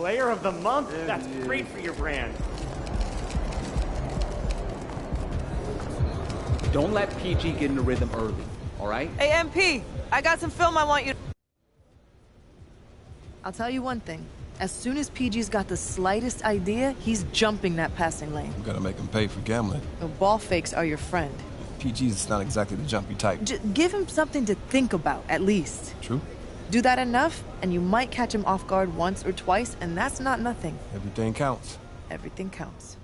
Player of the month? That's great for your brand. Don't let PG get in the rhythm early, all right? Hey, MP, I got some film I want you to... I'll tell you one thing. As soon as PG's got the slightest idea, he's jumping that passing lane. You gotta make him pay for gambling. The ball fakes are your friend. PG's not exactly the jumpy type. Give him something to think about, at least. True. Do that enough, and you might catch him off guard once or twice, and that's not nothing. Everything counts. Everything counts.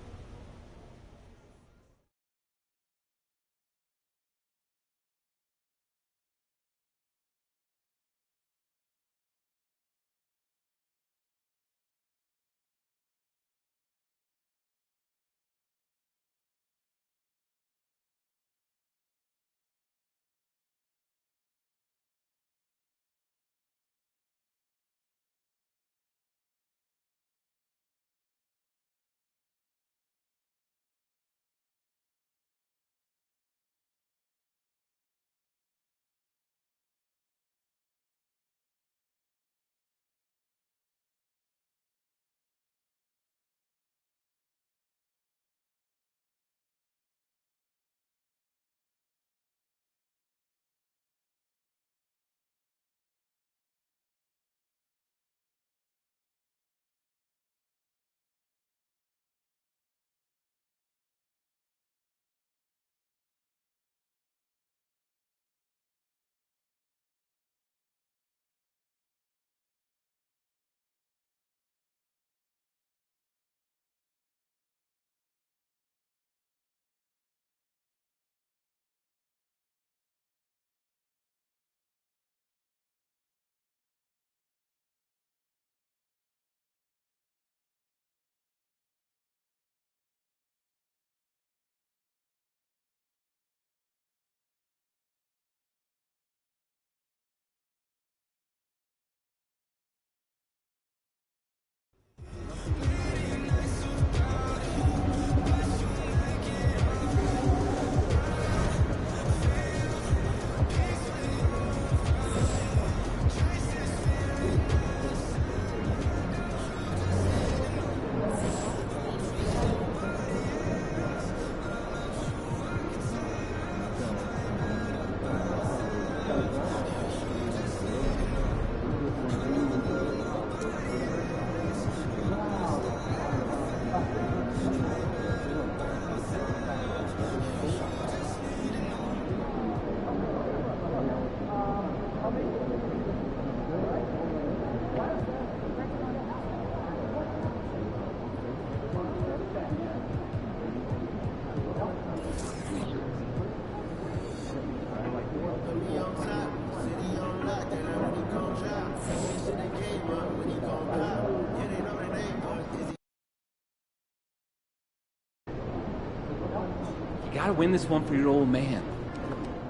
You gotta win this one for your old man.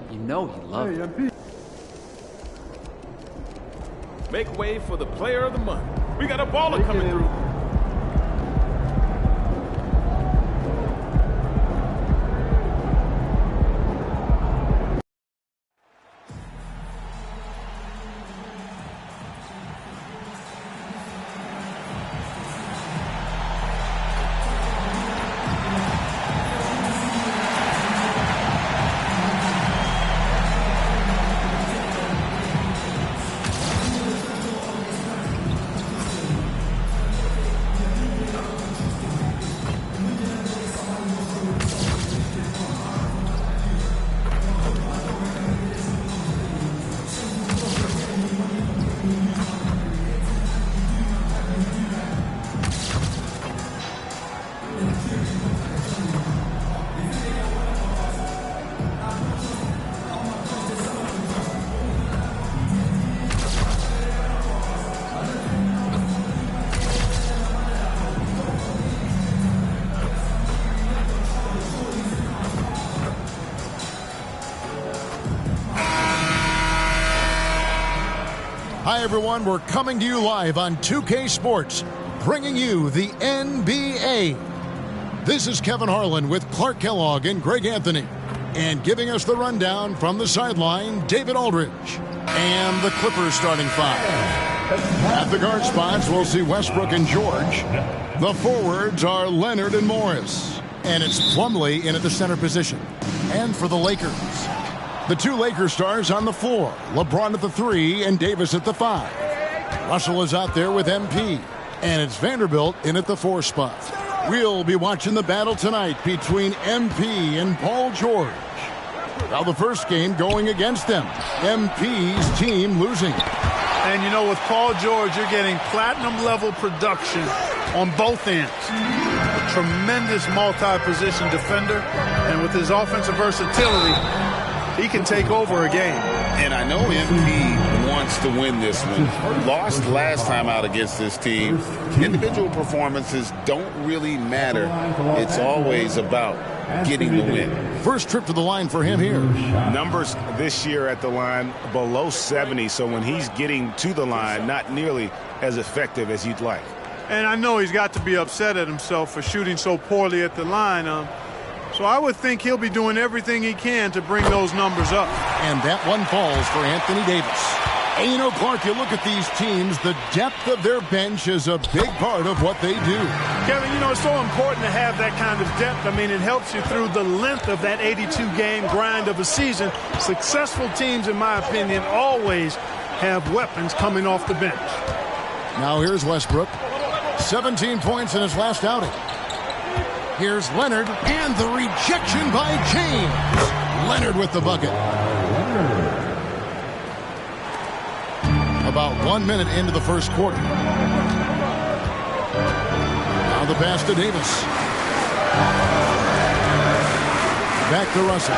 You know he loves it. Make way for the player of the month. We got a baller coming through. Hi, everyone. We're coming to you live on 2K Sports, bringing you the NBA. This is Kevin Harlan with Clark Kellogg and Greg Anthony. And giving us the rundown from the sideline, David Aldridge. And the Clippers starting five. At the guard spots, we'll see Westbrook and George. The forwards are Leonard and Morris. And it's Plumlee in at the center position. And for the Lakers, the two Lakers stars on the floor. LeBron at the 3 and Davis at the 5. Russell is out there with MP. And it's Vanderbilt in at the 4 spot. We'll be watching the battle tonight between MP and Paul George. Now the first game going against them. MP's team losing. And you know, with Paul George, you're getting platinum-level production on both ends. A tremendous multi-position defender. And with his offensive versatility, he can take over a game. And I know MP wants to win this one. Lost last time out against this team. Individual performances don't really matter. It's always about getting the win. First trip to the line for him here. Numbers this year at the line below 70, so when he's getting to the line, not nearly as effective as you'd like. And I know he's got to be upset at himself for shooting so poorly at the line. So I would think he'll be doing everything he can to bring those numbers up. And that one falls for Anthony Davis. And you know, Clark, you look at these teams, the depth of their bench is a big part of what they do. Kevin, you know, it's so important to have that kind of depth. I mean, it helps you through the length of that 82-game grind of a season. Successful teams, in my opinion, always have weapons coming off the bench. Now here's Westbrook. 17 points in his last outing. Here's Leonard, and the rejection by James. Leonard with the bucket. About 1 minute into the first quarter. Now the pass to Davis. Back to Russell.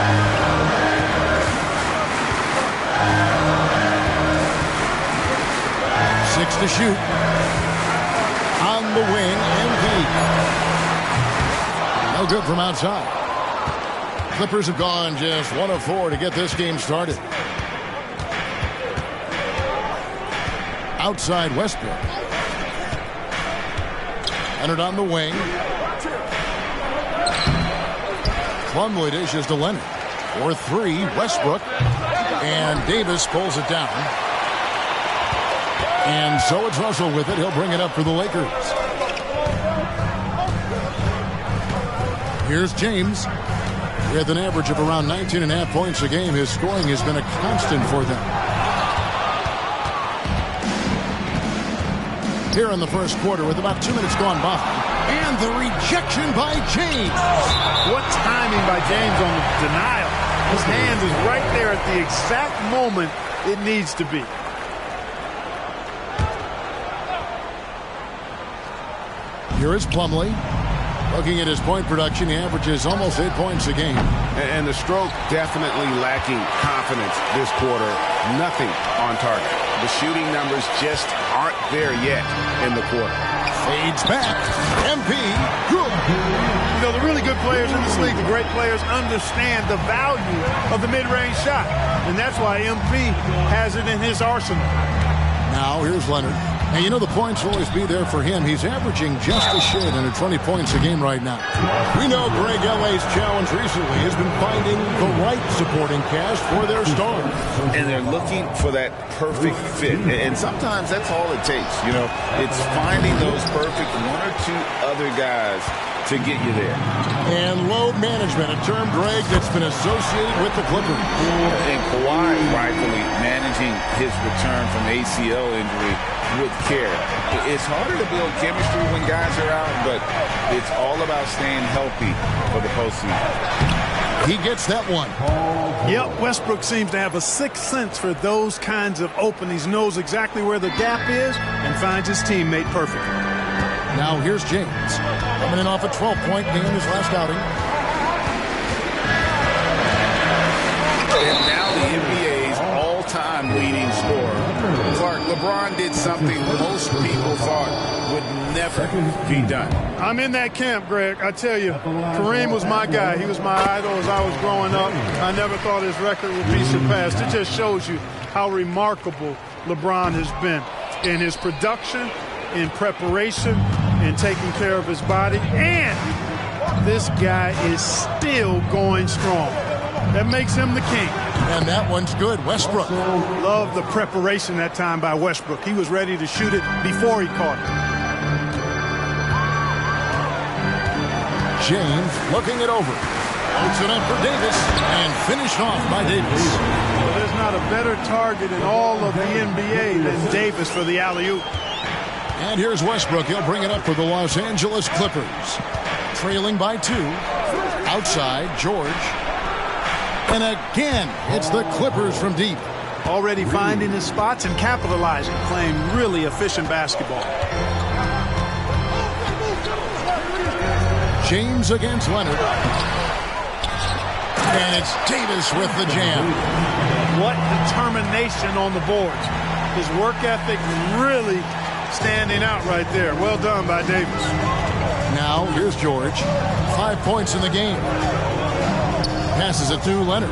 6 to shoot. On the wing, MP. No good from outside. Clippers have gone just 1 of 4 to get this game started. Outside Westbrook. Leonard on the wing. Plumlee dishes to Leonard. For 3, Westbrook. And Davis pulls it down. And so it's Russell with it. He'll bring it up for the Lakers. Here's James. With an average of around 19.5 points a game, his scoring has been a constant for them. Here in the first quarter with about 2 minutes gone by. And the rejection by James. What timing by James on the denial. His hand is right there at the exact moment it needs to be. Here is Plumlee. Looking at his point production, he averages almost 8 points a game. And the stroke definitely lacking confidence this quarter. Nothing on target. The shooting numbers just aren't there yet in the quarter. Fades back. MP. Good. You know, the really good players in this league, the great players, understand the value of the mid-range shot. And that's why MP has it in his arsenal. Now here's Leonard. And you know the points will always be there for him. He's averaging just a shade under 20 points a game right now. We know Greg L.A.'s challenge recently has been finding the right supporting cast for their stars. And they're looking for that perfect fit. And sometimes that's all it takes. You know, it's finding those perfect 1 or 2 other guys to get you there. And load management, a term, Greg, that's been associated with the Clippers. And Kawhi rightfully managing his return from ACL injury with care. It's harder to build chemistry when guys are out, but it's all about staying healthy for the postseason. He gets that one. Yep, Westbrook seems to have a sixth sense for those kinds of openings. Knows exactly where the gap is and finds his teammate perfectly. Now here's James. Coming in off a 12-point game his last outing. And now the NBA's all-time leading scorer. Clark, LeBron did something most people thought would never be done. I'm in that camp, Greg. I tell you, Kareem was my guy. He was my idol as I was growing up. I never thought his record would be surpassed. It just shows you how remarkable LeBron has been in his production, in preparation, in taking care of his body. And this guy is still going strong. That makes him the king. And that one's good. Westbrook. Love the preparation that time by Westbrook. He was ready to shoot it before he caught it. James looking it over. Puts it up for Davis and finished off by Davis. Well, there's not a better target in all of the NBA than Davis for the alley-oop. And here's Westbrook. He'll bring it up for the Los Angeles Clippers. Trailing by 2. Outside, George. And again, it's the Clippers from deep. Already finding his spots and capitalizing, playing really efficient basketball. James against Leonard. And it's Davis with the jam. What determination on the boards. His work ethic really standing out right there. Well done by Davis. Now, here's George. 5 points in the game. Passes it to Leonard.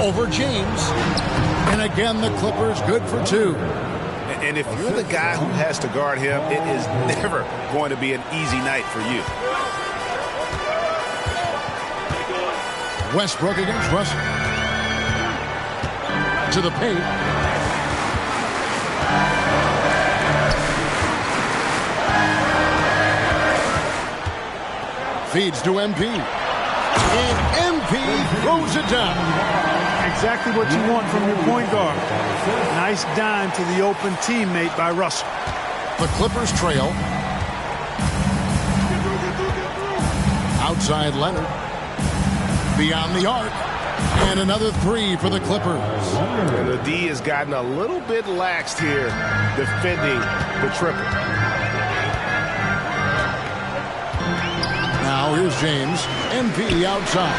Over James. And again, the Clippers good for 2. And if you're the guy who has to guard him, it is never going to be an easy night for you. Westbrook against Russell. To the paint. Feeds to MP. And MP throws it down. Exactly what you want from your point guard. Nice dime to the open teammate by Russell. The Clippers trail. Outside Leonard. Beyond the arc. And another 3 for the Clippers. And the D has gotten a little bit laxed here defending the triple. Now here's James. MP outside.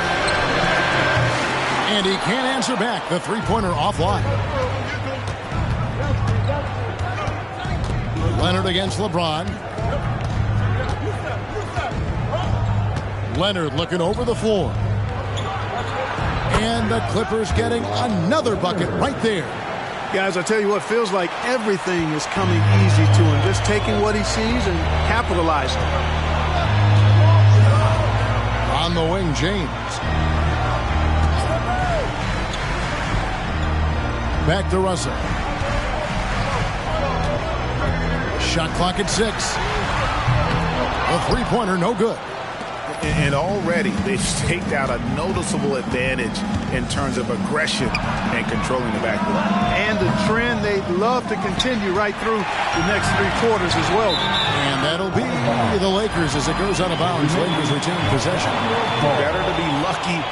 And he can't answer back. The three-pointer offline. Leonard against LeBron. Leonard looking over the floor. And the Clippers getting another bucket right there. Guys, I tell you what, feels like everything is coming easy to him. Just taking what he sees and capitalizing. On the wing, James. Back to Russell. Shot clock at 6. A three-pointer, no good. And already they've staked out a noticeable advantage in terms of aggression and controlling the backcourt. And the trend they'd love to continue right through the next 3 quarters as well. And that'll be the Lakers as it goes out of bounds. Lakers retain possession. Better to be lucky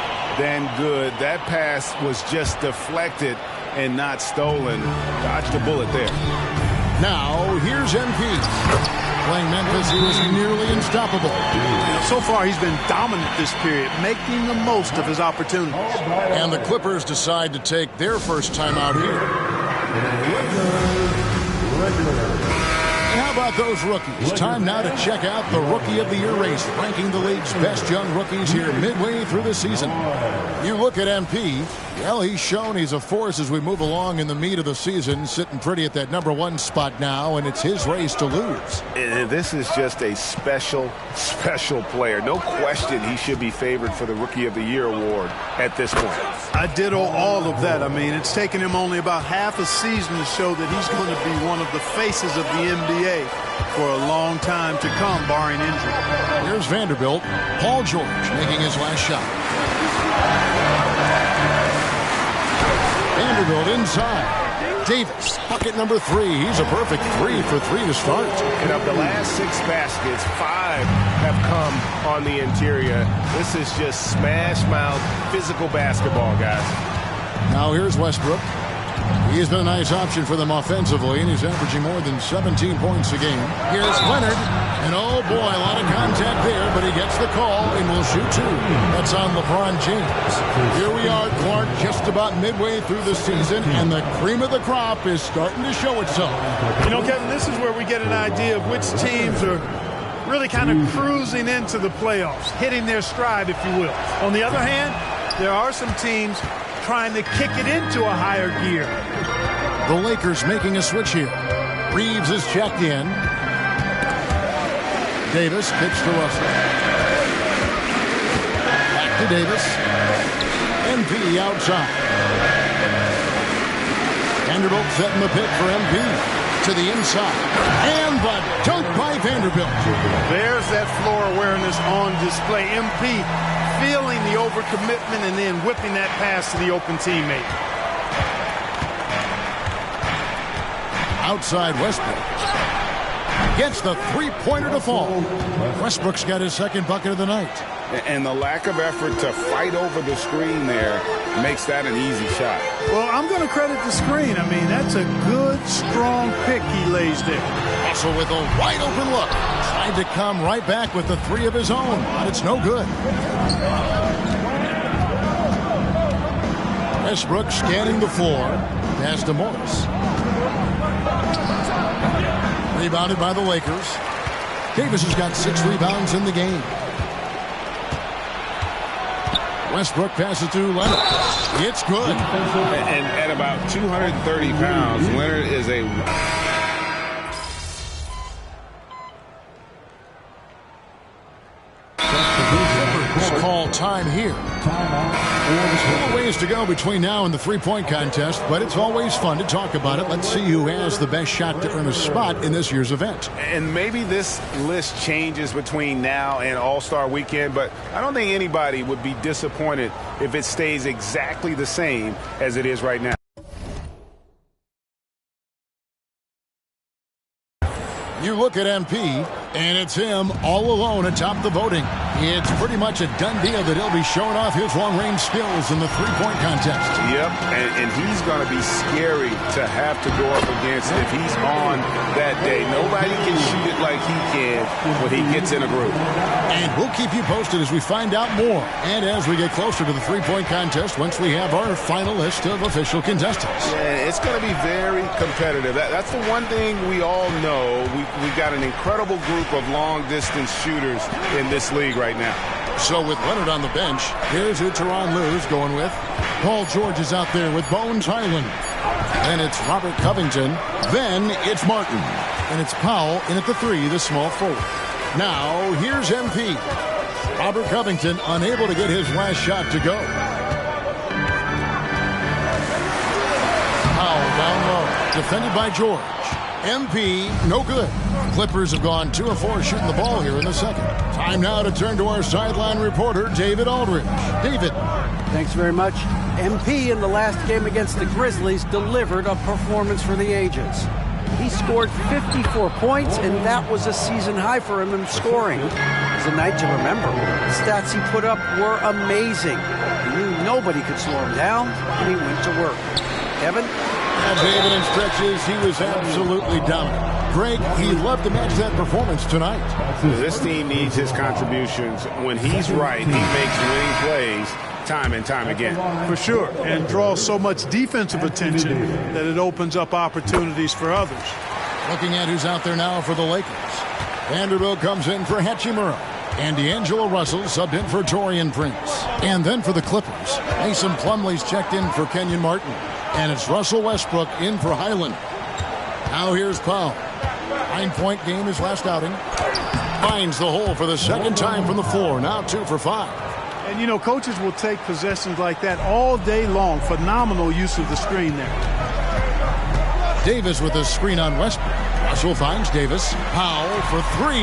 than good. That pass was just deflected and not stolen. Dodged a bullet there. Now, here's MP. Playing Memphis, he was nearly unstoppable. So far, he's been dominant this period, making the most of his opportunities. And the Clippers decide to take their first time out here. How about those rookies? Time now to check out the Rookie of the Year race, ranking the league's best young rookies here midway through the season. You look at MP, well, he's shown he's a force as we move along in the meat of the season, sitting pretty at that #1 spot now, and it's his race to lose. And this is just a special, special player. No question he should be favored for the Rookie of the Year award at this point. I ditto all of that. I mean, it's taken him only about half a season to show that he's going to be one of the faces of the NBA for a long time to come, barring injury. Here's Vanderbilt. Paul George making his last shot. Vanderbilt inside. Davis, bucket number 3. He's a perfect 3 for 3 to start. And of the last 6 baskets, 5 have come on the interior. This is just smash mouth physical basketball, guys. Now here's Westbrook. He's been a nice option for them offensively, and he's averaging more than 17 points a game. Here's Leonard, and oh boy, a lot of contact there, but he gets the call and will shoot 2. That's on LeBron James. Here we are, Clark, just about midway through the season, and the cream of the crop is starting to show itself. You know, Kevin, this is where we get an idea of which teams are really kind of cruising into the playoffs, hitting their stride, if you will. On the other hand, there are some teams trying to kick it into a higher gear. The Lakers making a switch here. Reeves is checked in. Davis kicks to Russell. Back to Davis. MP outside. Vanderbilt setting the pick for MP. To the inside. And the dunk by Vanderbilt. There's that floor awareness on display. MP feeling the overcommitment and then whipping that pass to the open teammate. Outside Westbrook. Gets the three-pointer to fall. Westbrook's got his second bucket of the night. And the lack of effort to fight over the screen there makes that an easy shot. Well, I'm going to credit the screen. I mean, that's a good, strong pick he lays there. Also with a wide-open look. Tried to come right back with the three of his own, but it's no good. Westbrook scanning the floor. Pass to Morris. Rebounded by the Lakers. Davis has got 6 rebounds in the game. Westbrook passes to Leonard. It's good. And at about 230 pounds, Leonard is a... Call time here. Still a ways to go between now and the three-point contest, but it's always fun to talk about it. Let's see who has the best shot to earn a spot in this year's event. And maybe this list changes between now and All-Star Weekend, but I don't think anybody would be disappointed if it stays exactly the same as it is right now. You look at MP, and it's him all alone atop the voting. It's pretty much a done deal that he'll be showing off his long-range skills in the three-point contest. Yep, and he's going to be scary to have to go up against if he's on that day. Nobody can shoot it like he can when he gets in a groove. And we'll keep you posted as we find out more, and as we get closer to the three-point contest once we have our final list of official contestants. Yeah, it's going to be very competitive. That's the one thing we all know. We've got an incredible group of long-distance shooters in this league right now. So with Leonard on the bench, here's who Teron Lue's going with. Paul George is out there with Bones Highland. Then it's Robert Covington. Then it's Martin. And it's Powell in at the 3, the small forward. Now, here's MP. Robert Covington unable to get his last shot to go. Powell down low. Defended by George. MP, no good. Clippers have gone 2 of 4 shooting the ball here in the second. Time now to turn to our sideline reporter, David Aldridge. David. Thanks very much. MP in the last game against the Grizzlies delivered a performance for the ages. He scored 54 points, and that was a season high for him in scoring. It was a night to remember. The stats he put up were amazing. He knew nobody could slow him down, and he went to work. Kevin? David, in stretches, he was absolutely dominant. Greg, he loved to match that performance tonight. This team needs his contributions. When he's right, he makes winning plays time and time again. For sure, and draws so much defensive attention that it opens up opportunities for others. Looking at who's out there now for the Lakers. Vanderbilt comes in for Hachimura. And D'Angelo Russell subbed in for Taurean Prince. And then for the Clippers, Mason Plumlee's checked in for Kenyon Martin. And it's Russell Westbrook in for Highland. Now here's Powell. 9-point game his last outing. Finds the hole for the second time from the floor. Now 2 for 5. And, you know, coaches will take possessions like that all day long. Phenomenal use of the screen there. Davis with a screen on Westbrook. Russell finds Davis. Powell for 3.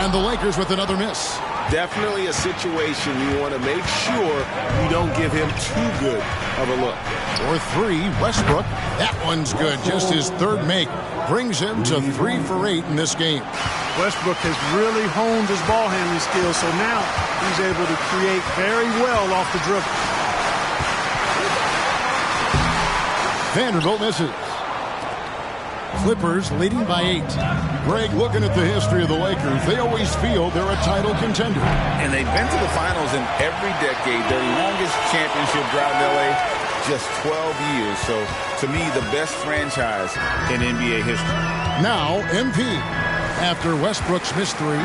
And the Lakers with another miss. Definitely a situation you want to make sure you don't give him too good of a look. For 3, Westbrook. That one's good. Just his third make. Brings him to 3 for 8 in this game. Westbrook has really honed his ball handling skills, so now he's able to create very well off the dribble. Vanderbilt misses. Clippers leading by 8. Greg, looking at the history of the Lakers, they always feel they're a title contender. And they've been to the finals in every decade. Their longest championship drought in L.A., just 12 years. So, to me, the best franchise in NBA history. Now, MP. After Westbrook's missed 3.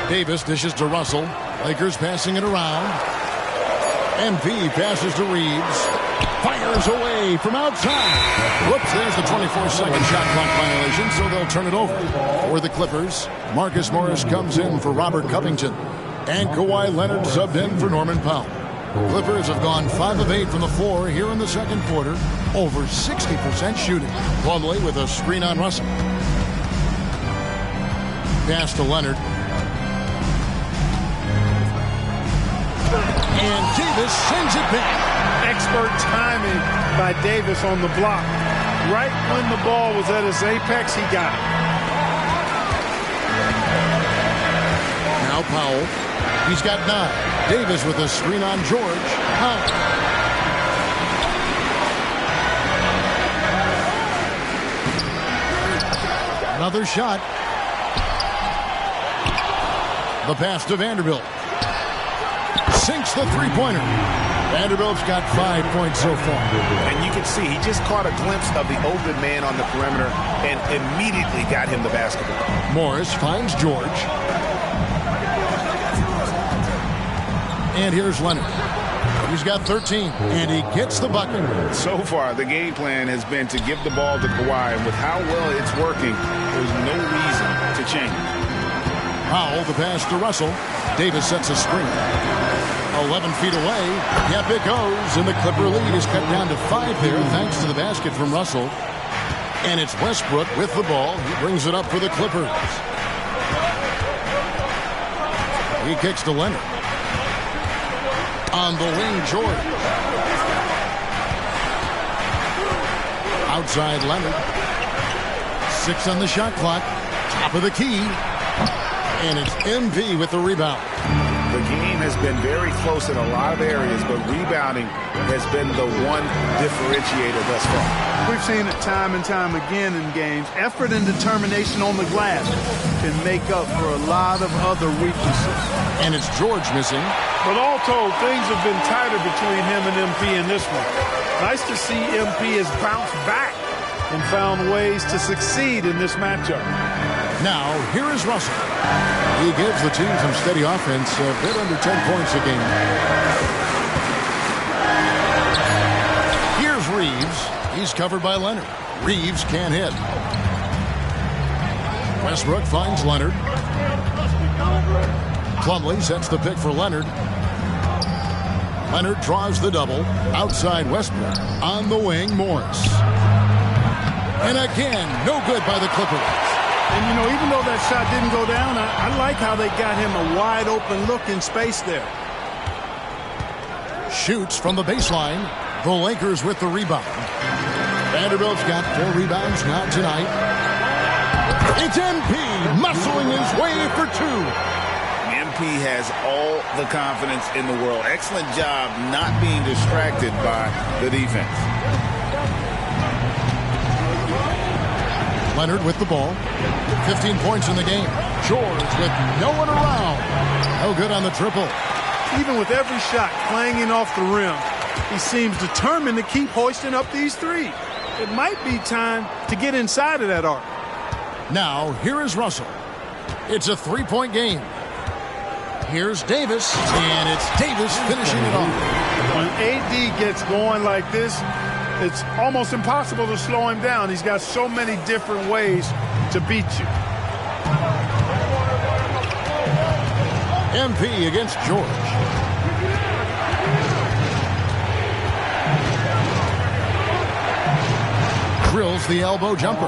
Davis dishes to Russell. Lakers passing it around. MP passes to Reeves. Fires away from outside. Whoops, there's the 24-second shot clock violation, so they'll turn it over. For the Clippers, Marcus Morris comes in for Robert Covington. And Kawhi Leonard subbed in for Norman Powell. Clippers have gone 5 of 8 from the floor here in the second quarter. Over 60% shooting. Plumlee with a screen on Russell. Pass to Leonard. And Davis sends it back. Expert timing by Davis on the block. Right when the ball was at its apex, he got it. Now Powell. He's got 9. Davis with a screen on George. Powell. Another shot. The pass to Vanderbilt. Sinks the three-pointer. Vanderbilt's got 5 points so far. And you can see he just caught a glimpse of the open man on the perimeter and immediately got him the basketball. Morris finds George. And here's Leonard. He's got 13, and he gets the bucket. So far, the game plan has been to give the ball to Kawhi, and with how well it's working, there's no reason to change. Powell, the pass to Russell. Davis sets a screen. 11 feet away. Yep, it goes. And the Clipper lead is cut down to 5 there thanks to the basket from Russell. And it's Westbrook with the ball. He brings it up for the Clippers. He kicks to Leonard. On the wing, George. Outside Leonard. 6 on the shot clock. Top of the key. And it's MP with the rebound. The game has been very close in a lot of areas, but rebounding has been the one differentiator thus far. We've seen it time and time again in games. Effort and determination on the glass can make up for a lot of other weaknesses. And it's George missing. But all told, things have been tighter between him and MP in this one. Nice to see MP has bounced back and found ways to succeed in this matchup. Now, here is Russell. He gives the team some steady offense, a bit under 10 points a game. Here's Reeves. He's covered by Leonard. Reeves can't hit. Westbrook finds Leonard. Plumlee sets the pick for Leonard. Leonard draws the double. Outside Westbrook. On the wing, Morris. And again, no good by the Clippers. And, you know, even though that shot didn't go down, I like how they got him a wide-open look in space there. Shoots from the baseline. The Lakers with the rebound. Vanderbilt's got 4 rebounds now tonight. It's MP muscling his way for 2. MP has all the confidence in the world. Excellent job not being distracted by the defense. Leonard with the ball. 15 points in the game. George with no one around. No good on the triple. Even with every shot clanging off the rim, he seems determined to keep hoisting up these threes. It might be time to get inside of that arc. Now, here is Russell. It's a 3-point game. Here's Davis, and it's Davis finishing it off. When AD gets going like this, it's almost impossible to slow him down. He's got so many different ways to beat you. MP against George. Drills the elbow jumper.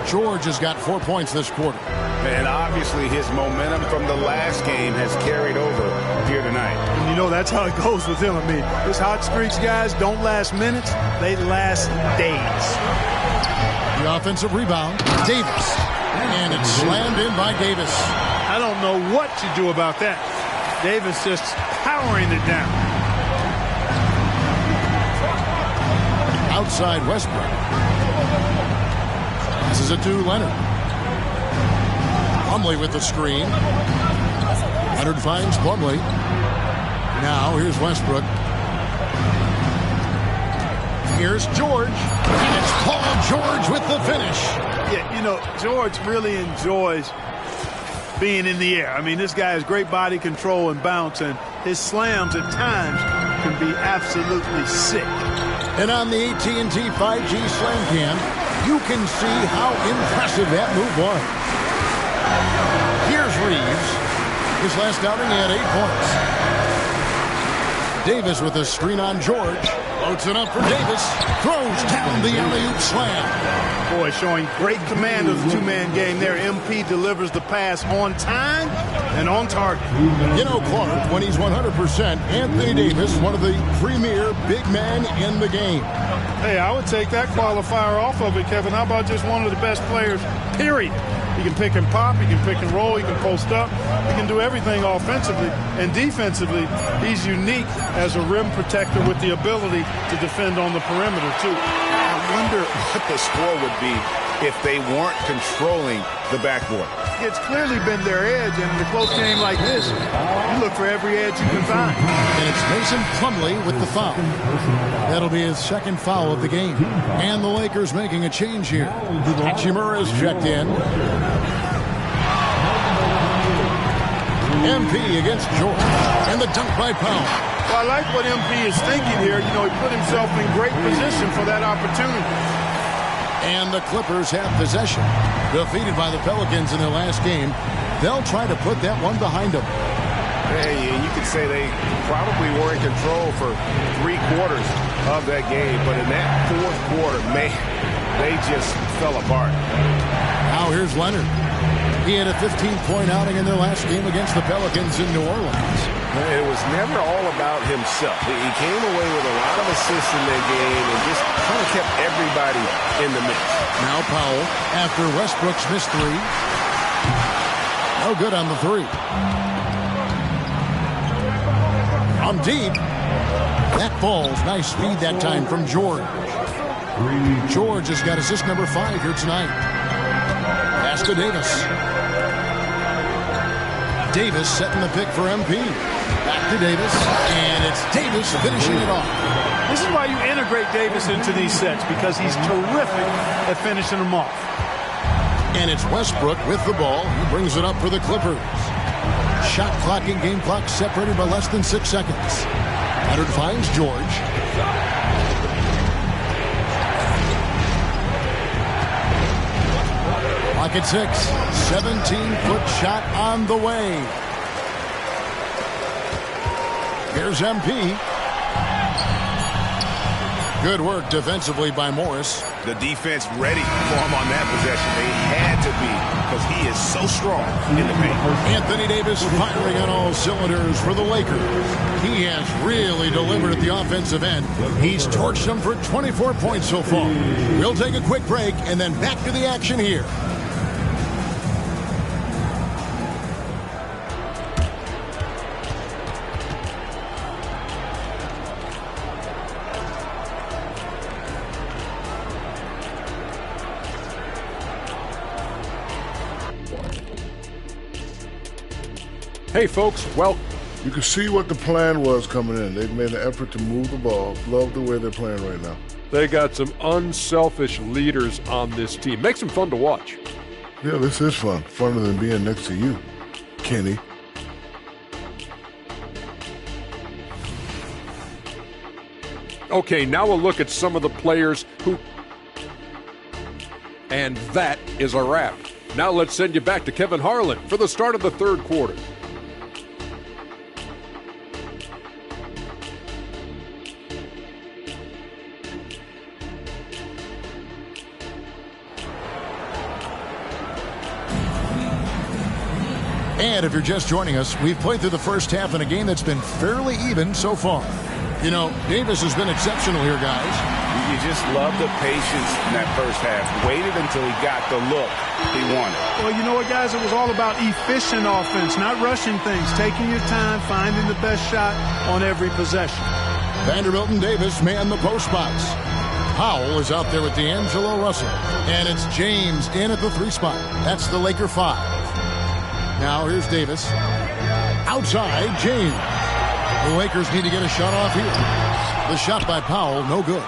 George has got 4 points this quarter. And obviously his momentum from the last game has carried over here tonight. And you know, that's how it goes with him. I mean, his hot streaks, guys, don't last minutes. They last days. The offensive rebound, Davis. And it's slammed in by Davis. I don't know what to do about that. Davis just powering it down. Outside Westbrook. Passes it to Leonard. Plumlee with the screen. Leonard finds Plumlee. Now here's Westbrook. Here's George. And it's Paul George with the finish. Yeah, you know, George really enjoys being in the air. I mean, this guy has great body control and bounce, and his slams at times can be absolutely sick. And on the AT&T 5G Slam Cam, you can see how impressive that move was. Here's Reeves. His last outing, he had 8 points. Davis with a screen on George. Loads it up for Davis. Throws down the alley-oop slam. Boy, showing great command of the two-man game there. MP delivers the pass on time and on target. You know, Clark, when he's 100%, Anthony Davis, one of the premier big men in the game. Hey, I would take that qualifier off of it, Kevin. How about just one of the best players, period? He can pick and pop, he can pick and roll, he can post up, he can do everything offensively. And defensively, he's unique as a rim protector with the ability to defend on the perimeter, too. I wonder what the score would be if they weren't controlling the backboard. It's clearly been their edge, and in a close game like this, you look for every edge you can find. And it's Mason Plumlee with the foul. That'll be his second foul of the game. And the Lakers making a change here. Hachimura is checked in. MP against George. And the dunk by Powell. Well, I like what MP is thinking here. You know, he put himself in great position for that opportunity. And the Clippers have possession. Defeated by the Pelicans in their last game, they'll try to put that one behind them. Hey, you could say they probably were in control for 3/4 of that game, but in that fourth quarter, man, they just fell apart. Now here's Leonard. He had a 15-point outing in their last game against the Pelicans in New Orleans. It was never all about himself. He came away with a lot of assists in that game and just kind of kept everybody in the mix. Now Powell, after Westbrook's missed 3. No good on the 3. From deep. That falls. Nice speed that time from George. George has got assist number 5 here tonight. Pass to Davis. Davis setting the pick for MP. Back to Davis, and it's Davis finishing it off. This is why you integrate Davis into these sets, because he's terrific at finishing them off. And it's Westbrook with the ball. He brings it up for the Clippers. Shot clock and game clock separated by less than 6 seconds. Leonard finds George. Clock at 6. 17-foot shot on the way. Here's MP. Good work defensively by Morris. The defense ready for him on that possession. They had to be, because he is so strong in the paint. Anthony Davis firing on all cylinders for the Lakers. He has really delivered at the offensive end. He's torched them for 24 points so far. We'll take a quick break and then back to the action here. Hey folks, well, you can see what the plan was coming in. They've made an effort to move the ball. Love the way they're playing right now. they got some unselfish leaders on this team. Makes them fun to watch. Yeah, this is fun. Funner than being next to you, Kenny. Okay, now we'll look at some of the players who... And that is a wrap. Now let's send you back to Kevin Harlan for the start of the third quarter. And if you're just joining us, we've played through the first half in a game that's been fairly even so far. You know, Davis has been exceptional here, guys. You just love the patience in that first half. Waited until he got the look he wanted. Well, you know what, guys? It was all about efficient offense, not rushing things, taking your time, finding the best shot on every possession. Vanderbilt and Davis man the post spots. Powell is out there with D'Angelo Russell. And it's James in at the 3 spot. That's the Laker 5. Now here's Davis. Outside, James. The Lakers need to get a shot off here. The shot by Powell, no good.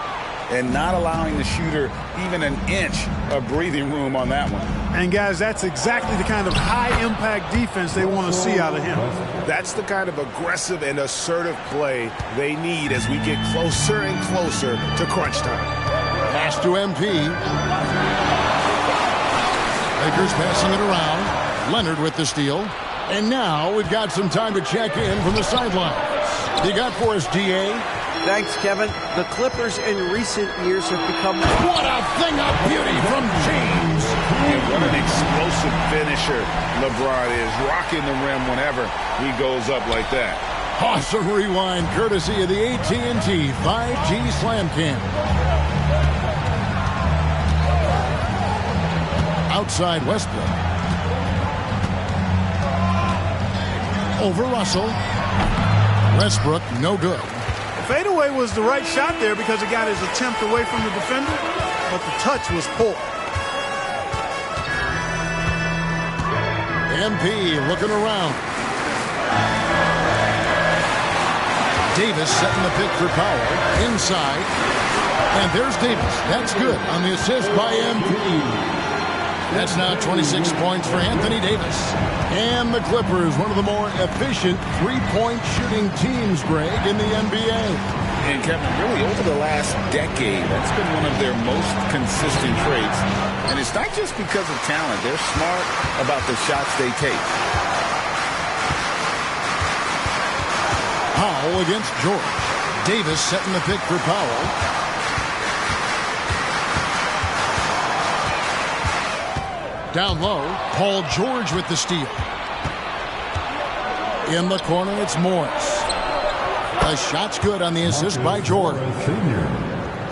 and not allowing the shooter even an inch of breathing room on that one. And, guys, that's exactly the kind of high-impact defense they want to see out of him. That's the kind of aggressive and assertive play they need as we get closer and closer to crunch time. Pass to MP. Lakers passing it around. Leonard with the steal. And now we've got some time to check in from the sidelines. You got for us, DA? Thanks, Kevin. The Clippers in recent years have become... What a thing of beauty from James! And what an explosive finisher LeBron is, rocking the rim whenever he goes up like that. Awesome rewind, courtesy of the AT&T 5G Slam Cam. Outside Westbrook. Over Russell. Westbrook, no good. Fadeaway was the right shot there because it got his attempt away from the defender, but the touch was poor. MP looking around. Davis setting the pick for Powell. Inside. And there's Davis. That's good on the assist by MP. That's now 26 points for Anthony Davis. And the Clippers, one of the more efficient three-point shooting teams, Greg, in the NBA. And Kevin, really over the last decade, that's been one of their most consistent traits. And it's not just because of talent. They're smart about the shots they take. Powell against George. Davis setting the pick for Powell. Down low, Paul George with the steal. In the corner, it's Morris. The shot's good on the assist by George.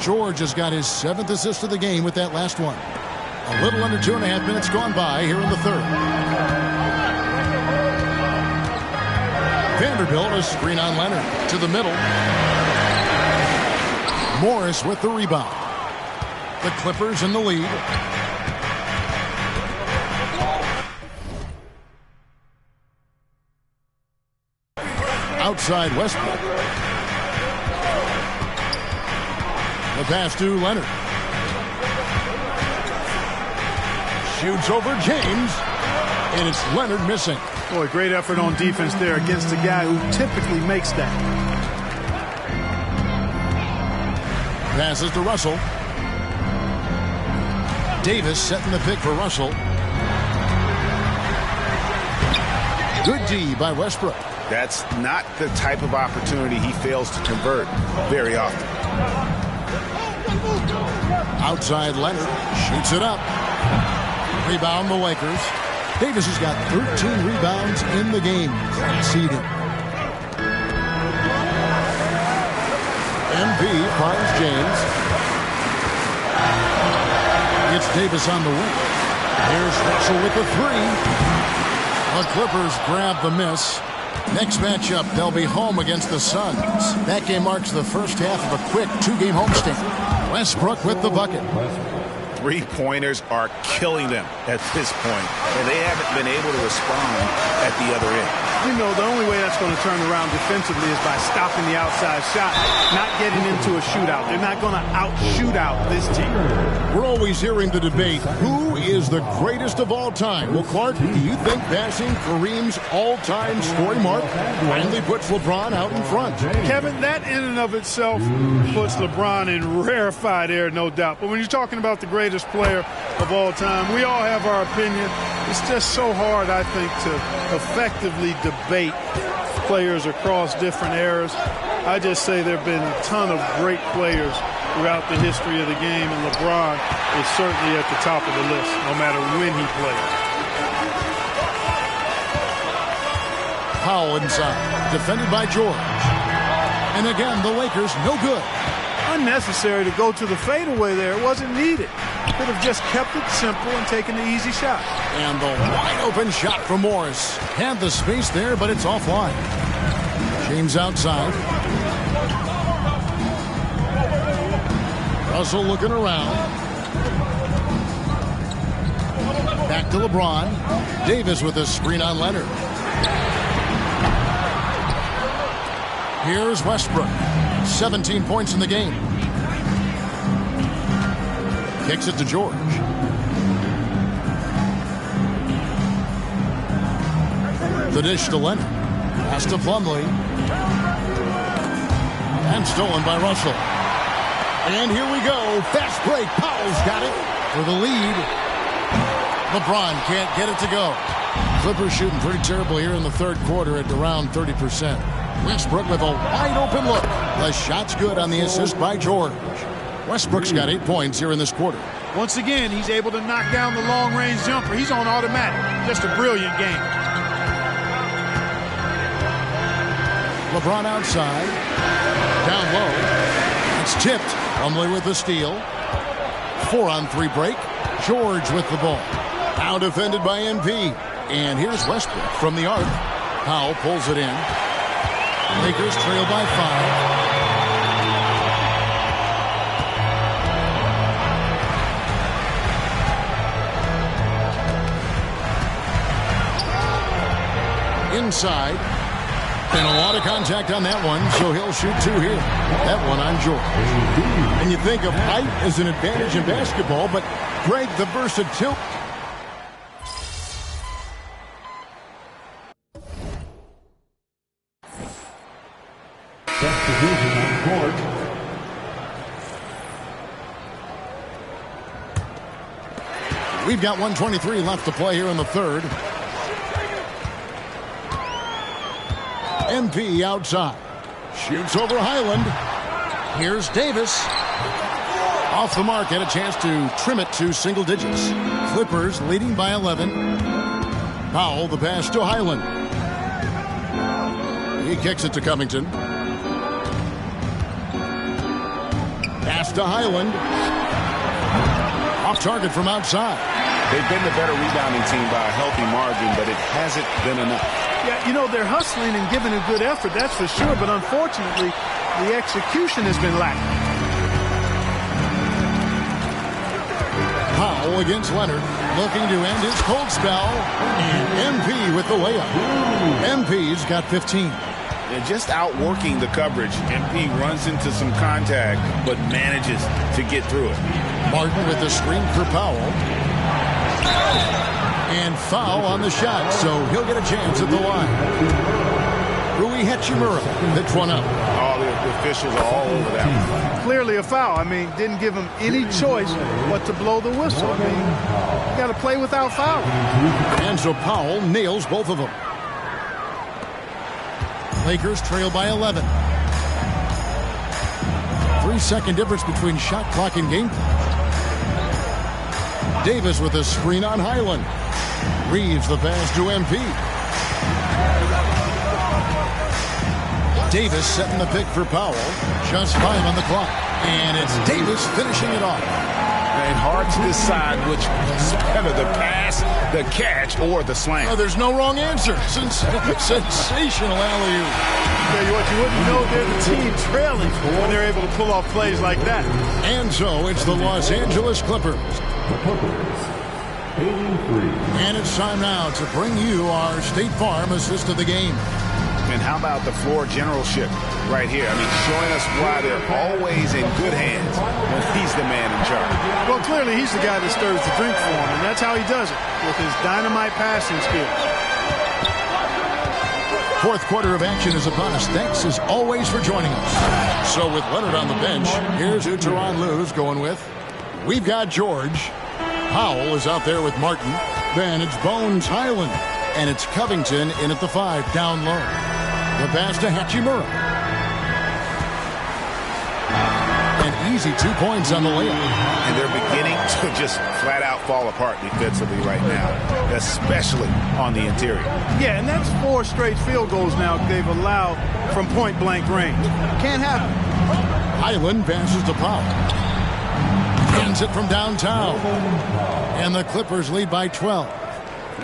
George has got his 7th assist of the game with that last one. A little under 2.5 minutes gone by here in the third. Vanderbilt, a screen on Leonard. To the middle. Morris with the rebound. The Clippers in the lead. Outside Westbrook. The pass to Leonard. Shoots over James. And it's Leonard missing. Boy, great effort on defense there against a guy who typically makes that. Passes to Russell. Davis setting the pick for Russell. Good D by Westbrook. That's not the type of opportunity he fails to convert very often. Outside Leonard. Shoots it up. Rebound the Lakers. Davis has got 13 rebounds in the game. Conceding. MP finds James. It's Davis on the wing. Here's Russell with the three. The Clippers grab the miss. Next matchup, they'll be home against the Suns. That game marks the first half of a quick 2-game homestand. Westbrook with the bucket. Three-pointers are killing them at this point, and they haven't been able to respond at the other end. You know, the only way that's going to turn around defensively is by stopping the outside shot, not getting into a shootout. They're not going to out-shoot out this team. We're always hearing the debate, who is the greatest of all time? Well, Clark, do you think passing Kareem's all-time scoring mark finally puts LeBron out in front? Kevin, that in and of itself puts LeBron in rarefied air, no doubt. But when you're talking about the greatest player of all time, we all have our opinion. It's just so hard, I think, to effectively debate players across different eras. I just say there have been a ton of great players throughout the history of the game, and LeBron is certainly at the top of the list, no matter when he played. Powell inside, defended by George. And again, the Lakers no good. Unnecessary to go to the fadeaway there. It wasn't needed. Could have just kept it simple and taken the easy shot. And the wide open shot from Morris. Had the space there, but it's offline. James outside. Russell looking around. Back to LeBron. Davis with a screen on Leonard. Here's Westbrook. 17 points in the game. Kicks it to George. The dish to Leonard. Pass to Plumlee. And stolen by Russell. And here we go. Fast break. Powell's got it for the lead. LeBron can't get it to go. Clippers shooting pretty terrible here in the third quarter at around 30%. Westbrook with a wide open look. The shot's good on the assist by George. Westbrook's got 8 points here in this quarter. Once again, he's able to knock down the long-range jumper. He's on automatic. Just a brilliant game. LeBron outside. Down low. It's tipped. Plumlee with the steal. 4-on-3 break. George with the ball. Now defended by MP. And here's Westbrook from the arc. Powell pulls it in. Lakers trail by 5. Inside. And a lot of contact on that one, so he'll shoot 2 here. That one on George. And you think of height as an advantage in basketball, but Greg, the versatility. Best position on court. We've got 1:23 left to play here in the third. MP outside. Shoots over Highland. Here's Davis. Off the mark, had a chance to trim it to single digits. Clippers leading by 11. Powell, the pass to Highland. He kicks it to Covington. Pass to Highland. Off target from outside. They've been the better rebounding team by a healthy margin, but it hasn't been enough. Yeah, you know, they're hustling and giving a good effort, that's for sure. But unfortunately, the execution has been lacking. Powell against Leonard. Looking to end his cold spell. And MP with the layup. MP's got 15. And just outworking the coverage. MP runs into some contact, but manages to get through it. Martin with the screen for Powell. And foul on the shot, so he'll get a chance at the line. Rui Hachimura picks one up. All the officials are all over that one. Clearly a foul. I mean, didn't give him any choice but to blow the whistle. I mean, you got to play without foul. And so Powell nails both of them. Lakers trail by 11. 3-second difference between shot clock and game clock. Davis with a screen on Highland. Reeves the pass to MP. Davis setting the pick for Powell. Just 5 on the clock. And it's Davis finishing it off. And hard to decide which is better, the pass, the catch, or the slam. Oh, there's no wrong answer. Sensational alley-oop. Tell you what, you wouldn't know they're the team trailing when they're able to pull off plays like that. And so it's the Los Angeles Clippers. The Clippers, 83. And it's time now to bring you our State Farm assist of the game. And how about the floor generalship right here? I mean, showing us why they're always in good hands when he's the man in charge. Well, clearly he's the guy that stirs the drink for him, and that's how he does it, with his dynamite passing skills. Fourth quarter of action is upon us. Thanks as always for joining us. So with Leonard on the bench, here's who Teron Lue's going with. We've got George. Powell is out there with Martin. Then it's Bones Highland. And it's Covington in at the 5, down low. The pass to Hachimura. An easy 2 points on the layup. And they're beginning to just flat out fall apart defensively right now, especially on the interior. Yeah, and that's 4 straight field goals now they've allowed from point-blank range. Can't happen. Highland passes to Powell. Hands it from downtown. And the Clippers lead by 12.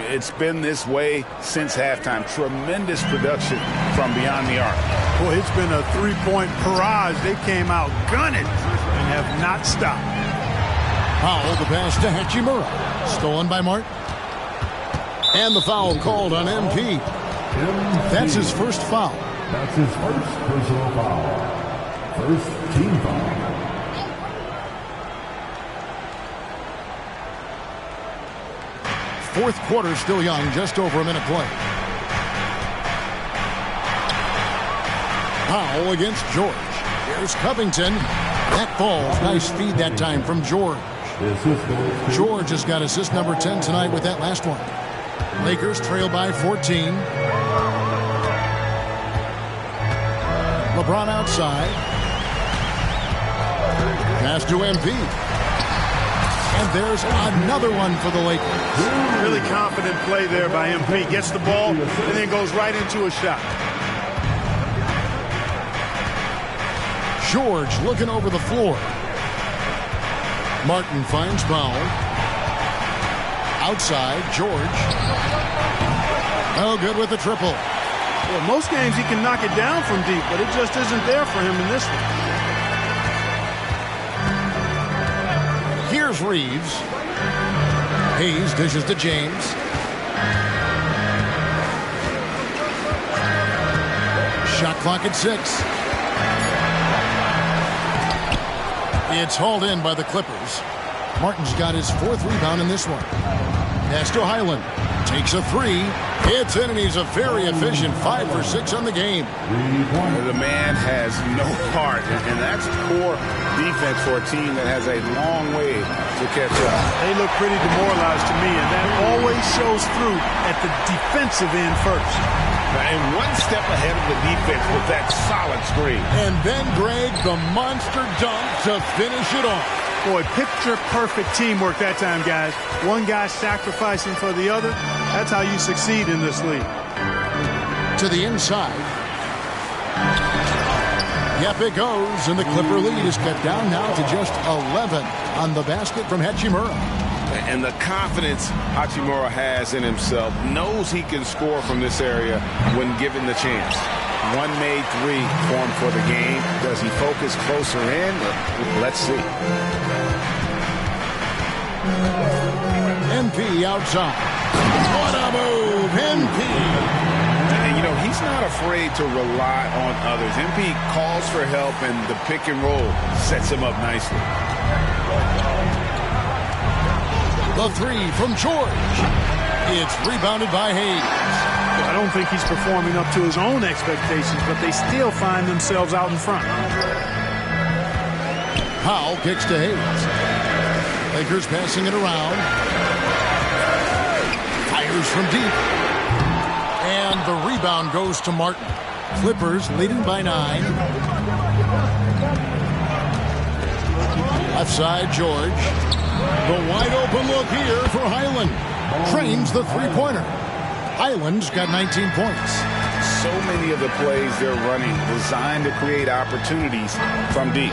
It's been this way since halftime. Tremendous production from beyond the arc. Boy, it's been a 3-point barrage. They came out gunning and have not stopped. Powell, the pass to Hachimura. Stolen by Martin. And the foul called on MP. That's his first foul. That's his first personal foul. First team foul. fourth quarter still young, just over a minute play. Powell against George. Here's Covington. That falls. Nice feed that time from George. George has got assist number 10 tonight with that last one. Lakers trail by 14. LeBron outside. Pass to MP. And there's another one for the Lakers. Really confident play there by MP. Gets the ball and then goes right into a shot. George looking over the floor. Martin finds Powell. Outside, George. Oh, good with the triple. Well, most games he can knock it down from deep, but it just isn't there for him in this one. Here's Reeves. Hayes dishes to James. Shot clock at 6. It's hauled in by the Clippers. Martin's got his 4th rebound in this one. Pass to Highland. Takes a 3. Hits in, and he's a very efficient 5 for 6 on the game. The man has no heart, and that's poor defense for a team that has a long way to catch up. They look pretty demoralized to me, and that always shows through at the defensive end first. And one step ahead of the defense with that solid screen. And then, Greg, the monster dunk to finish it off. Boy, picture-perfect teamwork that time, guys. One guy sacrificing for the other. That's how you succeed in this league. To the inside. Yep, it goes, and the Clipper lead is cut down now to just 11 on the basket from Hachimura. And the confidence Hachimura has in himself, knows he can score from this area when given the chance. One made 3 for him for the game. Does he focus closer in? Let's see. MP outside. What a move, MP. And, you know, he's not afraid to rely on others. MP calls for help, and the pick and roll sets him up nicely. The 3 from George. It's rebounded by Hayes. I don't think he's performing up to his own expectations, but they still find themselves out in front. Powell kicks to Hayes. Lakers passing it around. Fires from deep. And the rebound goes to Martin. Clippers leading by 9. Left side, George. The wide open look here for Highland. Trains the three-pointer. Highland's got 19 points. So many of the plays they're running designed to create opportunities from deep.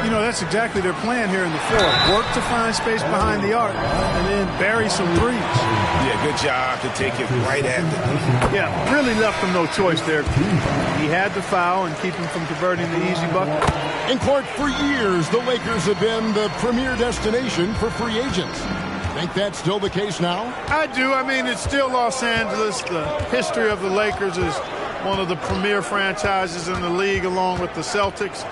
You know, that's exactly their plan here in the fourth. Work to find space behind the arc and then bury some threes. Yeah, good job to take it right at the deep. Yeah, really left them no choice there. He had the foul and keep him from converting the easy bucket. In court for years, the Lakers have been the premier destination for free agents. Think that's still the case now? I do. I mean, it's still Los Angeles. The history of the Lakers is one of the premier franchises in the league along with the Celtics.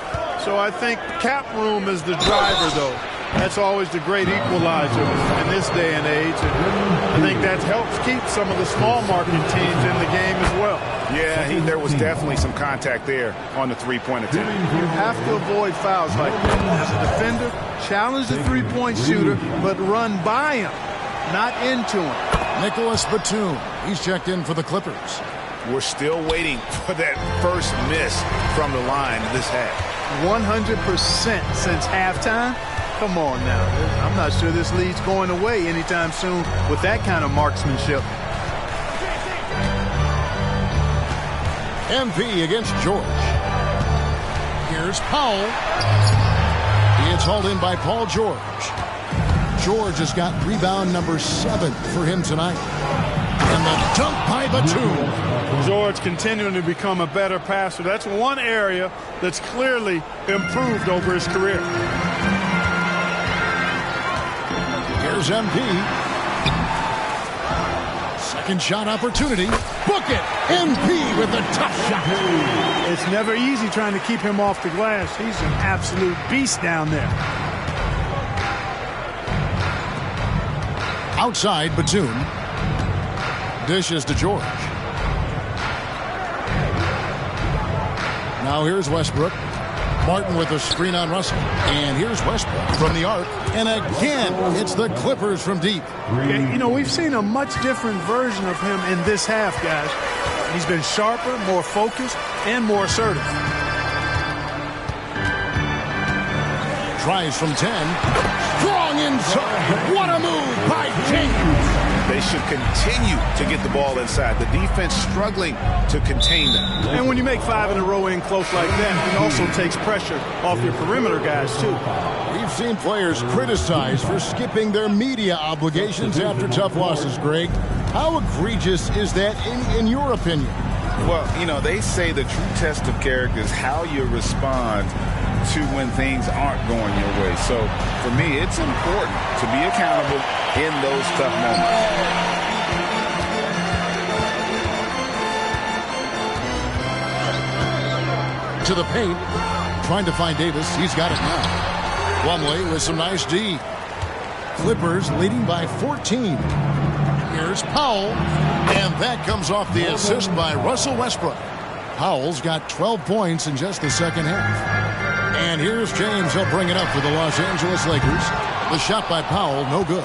So I think cap room is the driver, though. That's always the great equalizer in this day and age. And I think that helps keep some of the small market teams in the game as well. Yeah, there was definitely some contact there on the three-point attempt. You have to avoid fouls like that. As a defender, challenge the three-point shooter, but run by him, not into him. Nicholas Batum, he's checked in for the Clippers. We're still waiting for that first miss from the line this half. 100% since halftime. Come on now. I'm not sure this lead's going away anytime soon with that kind of marksmanship. MP against George. Here's Powell. It's hauled in by Paul George. George has got rebound number 7 for him tonight. And the dunk by Batum. George continuing to become a better passer. That's one area that's clearly improved over his career. Here's MP. Second shot opportunity. Book it. MP with a tough shot. It's never easy trying to keep him off the glass. He's an absolute beast down there. Outside, Batum. Dishes to George. Now here's Westbrook. Martin with a screen on Russell. And here's Westbrook from the arc. And again, it's the Clippers from deep. Yeah, you know, we've seen a much different version of him in this half, guys. He's been sharper, more focused, and more assertive. Tries from 10. Strong inside. What a move by James. They should continue to get the ball inside. The defense struggling to contain them. And when you make 5 in a row in close like that, it also takes pressure off your perimeter guys, too. We've seen players criticized for skipping their media obligations after tough losses, Greg. How egregious is that in your opinion? Well, you know, they say the true test of character is how you respond to when things aren't going your way. So, for me, it's important to be accountable in those tough moments. To the paint, trying to find Davis. He's got it now. Plumlee with some nice D. Clippers leading by 14. Here's Powell, and that comes off the assist by Russell Westbrook. Powell's got 12 points in just the second half. And here's James. He'll bring it up for the Los Angeles Lakers. The shot by Powell, no good.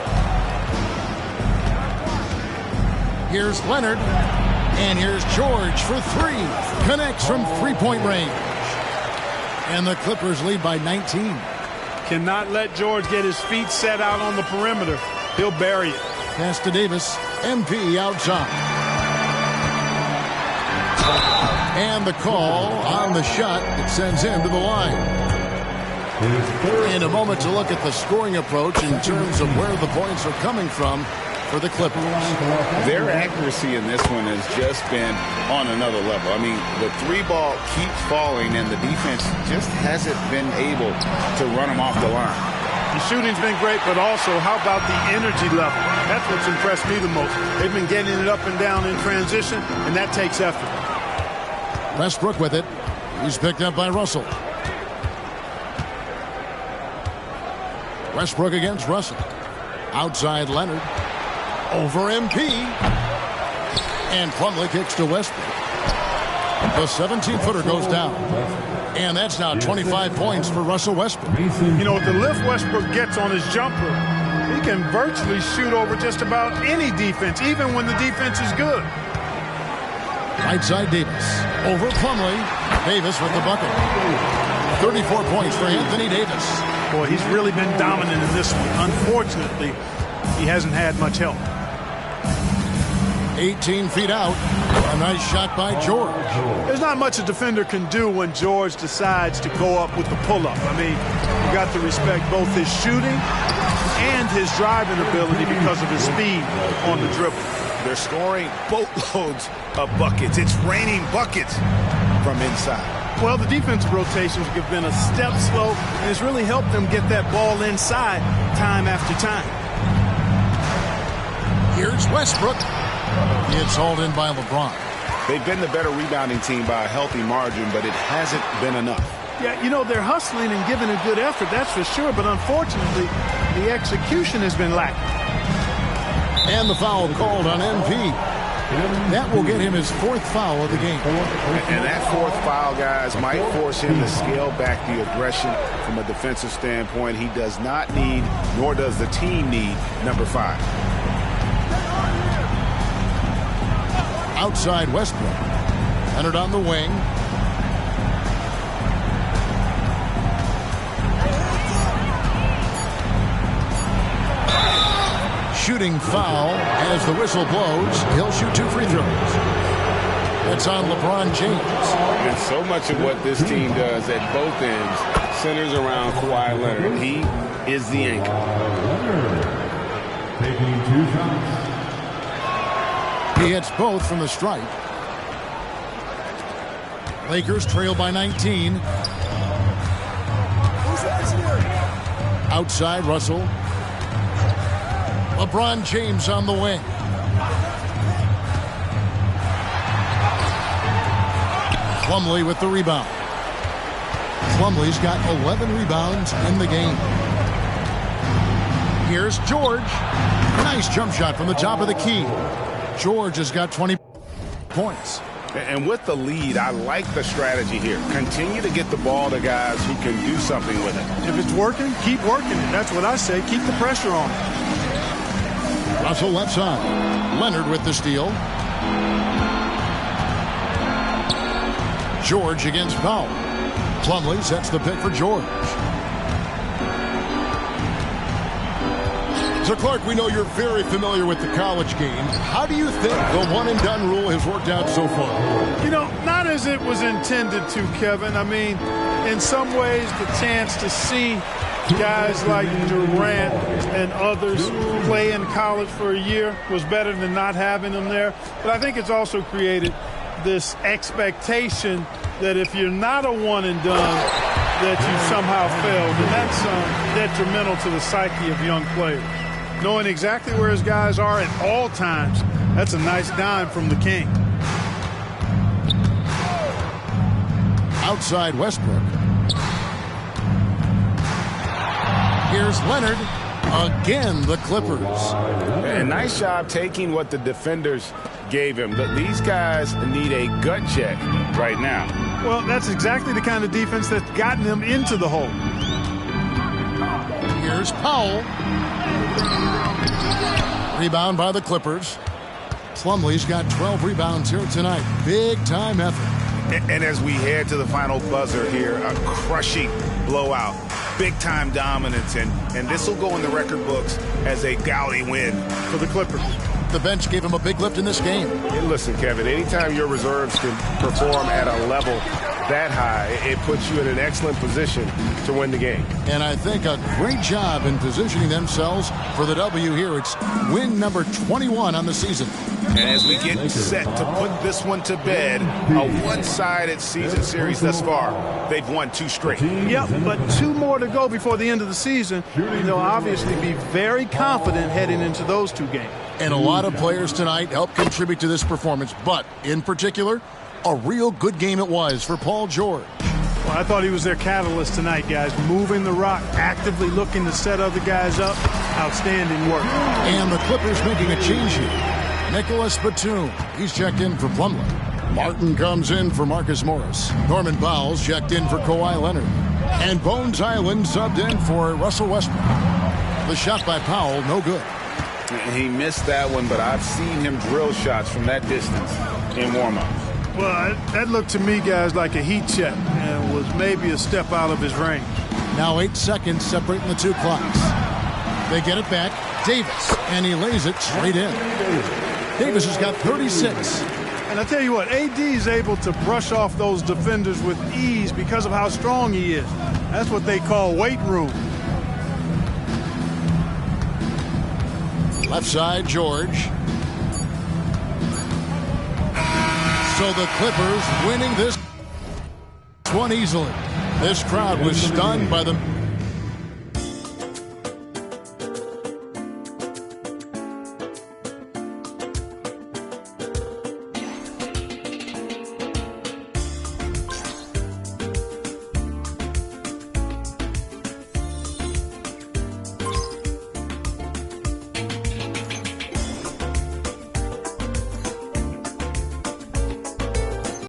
Here's Leonard. And here's George for 3. Connects from three-point range. And the Clippers lead by 19. Cannot let George get his feet set out on the perimeter. He'll bury it. Pass to Davis. MP outside. And the call on the shot that sends him to the line. In a moment to look at the scoring approach in terms of where the points are coming from for the Clippers. Their accuracy in this one has just been on another level. I mean, the 3-ball keeps falling, and the defense just hasn't been able to run them off the line. The shooting's been great, but also how about the energy level? That's what's impressed me the most. They've been getting it up and down in transition, and that takes effort. Westbrook with it. He's picked up by Russell. Westbrook against Russell. Outside Leonard. Over MP. And Plumlee kicks to Westbrook. The 17-footer goes down. And that's now 25 points for Russell Westbrook. You know, with the lift Westbrook gets on his jumper, he can virtually shoot over just about any defense, even when the defense is good. Right side Davis. Over Plumlee. Davis with the bucket. 34 points for Anthony Davis. Boy, he's really been dominant in this one. Unfortunately, he hasn't had much help. 18 feet out. A nice shot by George. There's not much a defender can do when George decides to go up with the pull-up. I mean, you got to respect both his shooting and his driving ability because of his speed on the dribble. They're scoring boatloads of buckets. It's raining buckets from inside. Well, the defensive rotations have been a step slow, and it's really helped them get that ball inside time after time. Here's Westbrook. It's hauled in by LeBron. They've been the better rebounding team by a healthy margin, but it hasn't been enough. Yeah, you know, they're hustling and giving a good effort, that's for sure, but unfortunately, the execution has been lacking. And the foul called on MP. That will get him his 4th foul of the game. And that 4th foul, guys, might force him to scale back the aggression from a defensive standpoint. He does not need, nor does the team need, number 5. Outside Westbrook. Entered on the wing. Shooting foul as the whistle blows. He'll shoot 2 free throws. That's on LeBron James. And so much of what this team does at both ends centers around Kawhi Leonard. He is the anchor. Taking 2 shots. He hits both from the stripe. Lakers trail by 19. Outside Russell. LeBron James on the wing. Plumlee with the rebound. Plumlee's got 11 rebounds in the game. Here's George. Nice jump shot from the top of the key. George has got 20 points. And with the lead, I like the strategy here. Continue to get the ball to guys who can do something with it. If it's working, keep working it. That's what I say. Keep the pressure on. Russell left side. Leonard with the steal. George against Powell. Plumlee sets the pick for George. So, Clark, we know you're very familiar with the college game. How do you think the one-and-done rule has worked out so far? You know, not as it was intended to, Kevin. I mean, in some ways, the chance to see guys like Durant and others play in college for a year was better than not having them there. But I think it's also created this expectation that if you're not a one-and-done, that you somehow failed. And that's detrimental to the psyche of young players. Knowing exactly where his guys are at all times, that's a nice dime from the king. Outside Westbrook. Here's Leonard. Again, the Clippers. And nice job taking what the defenders gave him. But these guys need a gut check right now. Well, that's exactly the kind of defense that's gotten them into the hole. Here's Powell. Rebound by the Clippers. Plumlee's got 12 rebounds here tonight. Big-time effort. And as we head to the final buzzer here, a crushing blowout. Big-time dominance, and this will go in the record books as a gaudy win for the Clippers. The bench gave him a big lift in this game. And listen, Kevin, anytime your reserves can perform at a level that high, it puts you in an excellent position to win the game. And I think a great job in positioning themselves for the W here. It's win number 21 on the season. And as we get set to put this one to bed, a one-sided season series thus far, they've won 2 straight. Yep, but 2 more to go before the end of the season. They'll obviously be very confident heading into those 2 games. And a lot of players tonight helped contribute to this performance, but in particular, a real good game it was for Paul George. Well, I thought he was their catalyst tonight, guys. Moving the rock, actively looking to set other guys up. Outstanding work. And the Clippers making a change here. Nicholas Batum, he's checked in for Plumlee. Martin comes in for Marcus Morris. Norman Powell's checked in for Kawhi Leonard. And Bones Island subbed in for Russell Westbrook. The shot by Powell, no good. He missed that one, but I've seen him drill shots from that distance in warm-ups. Well, that looked to me, guys, like a heat check and was maybe a step out of his range. Now 8 seconds separating the 2 clocks. They get it back. Davis, and he lays it straight in. Davis has got 36. And I tell you what, AD is able to brush off those defenders with ease because of how strong he is. That's what they call weight room. Left side, George. So the Clippers winning this one easily. This crowd was stunned by the